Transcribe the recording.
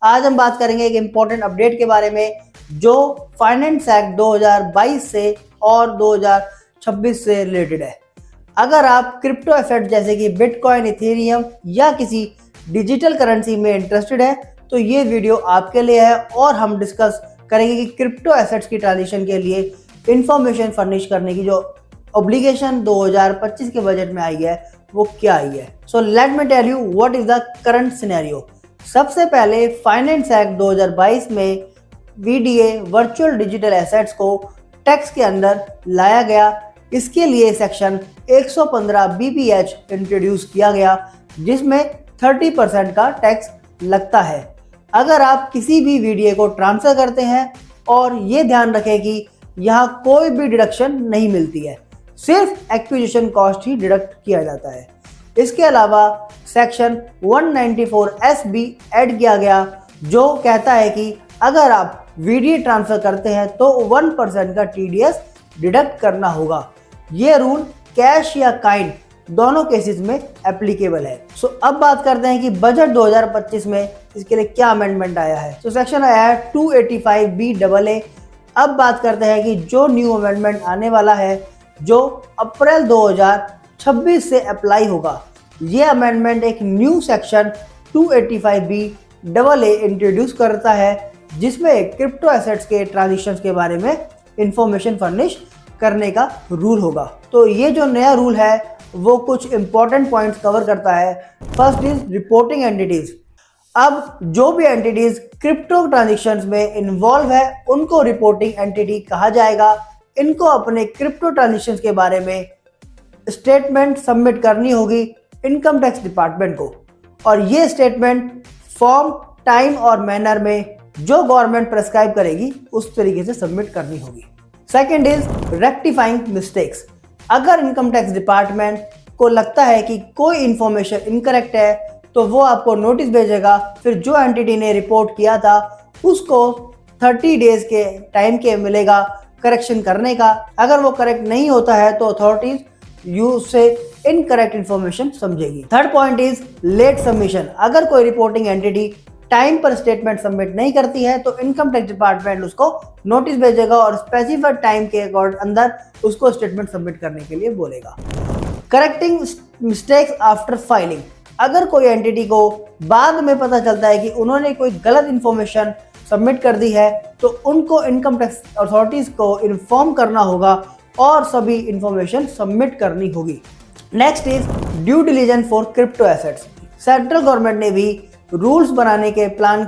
आज हम बात करेंगे एक इम्पोर्टेंट अपडेट के बारे में जो फाइनेंस एक्ट 2022 से और 2026 से रिलेटेड है। अगर आप क्रिप्टो एसेट जैसे कि बिटकॉइन, इथेरियम या किसी डिजिटल करेंसी में इंटरेस्टेड है तो ये वीडियो आपके लिए है और हम डिस्कस करेंगे कि क्रिप्टो एसेट्स की ट्रांजिशन के लिए इंफॉर्मेशन फर्निश करने की जो ऑब्लिगेशन 2025 के बजट में आई है वो क्या आई है। So let me tell you what is the current scenario. सबसे पहले फाइनेंस एक्ट 2022 में वीडीए वर्चुअल डिजिटल एसेट्स को टैक्स के अंदर लाया गया। इसके लिए सेक्शन 115 बीपीएच इंट्रोड्यूस किया गया जिसमें 30% का टैक्स लगता है अगर आप किसी भी वीडीए को ट्रांसफर करते हैं, और ये ध्यान रखें कि यहाँ कोई भी डिडक्शन नहीं मिलती है, सिर्फ एक्विजिशन कॉस्ट ही डिडक्ट किया जाता है। इसके अलावा सेक्शन 194 भी ऐड किया गया जो कहता है कि अगर आप वीडीए ट्रांसफर करते हैं तो 1% का टीडीएस डिडक्ट करना होगा। ये रूल कैश या काइंड दोनों केसेस में एप्लीकेबल है। सो अब बात करते हैं कि बजट 2025 में इसके लिए क्या अमेंडमेंट आया है। तो सेक्शन आया है 285BAA। अब बात करते हैं कि जो न्यू अमेंडमेंट आने वाला है जो अप्रैल 2026 से अप्लाई होगा। ये अमेंडमेंट एक न्यू सेक्शन 285BAA इंट्रोड्यूस करता है जिसमें क्रिप्टो एसेट्स के ट्रांजिशंस के बारे में इंफॉर्मेशन फर्निश करने का रूल होगा। तो ये जो नया रूल है वो कुछ इंपॉर्टेंट पॉइंट्स कवर करता है। First is reporting entities. अब जो भी एंटिटीज क्रिप्टो ट्रांजैक्शंस में इन्वॉल्व है उनको रिपोर्टिंग एंटिटी कहा जाएगा। इनको अपने क्रिप्टो ट्रांजैक्शंस के बारे में स्टेटमेंट सबमिट करनी होगी इनकम टैक्स डिपार्टमेंट को, और ये स्टेटमेंट फॉर्म, टाइम और मैनर में जो गवर्नमेंट प्रेस्क्राइब करेगी उस तरीके से सबमिट करनी होगी। Second is rectifying mistakes. अगर इनकम टैक्स डिपार्टमेंट को लगता है कि कोई इंफॉर्मेशन इनकरेक्ट है तो वो आपको नोटिस भेजेगा। फिर जो एंटिटी ने रिपोर्ट किया था उसको 30 डेज के टाइम के मिलेगा करेक्शन करने का। अगर वो करेक्ट नहीं होता है तो अथॉरिटीज उससे इनकरेक्ट इंफॉर्मेशन समझेगी। Third point is late submission. अगर कोई रिपोर्टिंग एंटिटी टाइम पर स्टेटमेंट सबमिट नहीं करती है तो इनकम टैक्स डिपार्टमेंट उसको नोटिस भेजेगा और स्पेसिफाइड टाइम के अंदर उसको स्टेटमेंट सबमिट करने के लिए बोलेगा। Correcting mistakes after filing. अगर कोई एंटिटी को बाद में पता चलता है कि उन्होंने कोई गलत इंफॉर्मेशन सबमिट कर दी है तो उनको इनकम टैक्स अथॉरिटीज को इन्फॉर्म करना होगा और सभी इंफॉर्मेशन सबमिट करनी होगी। Next is due diligence for crypto assets. Central government ने भी रूल्स बनाने के प्लान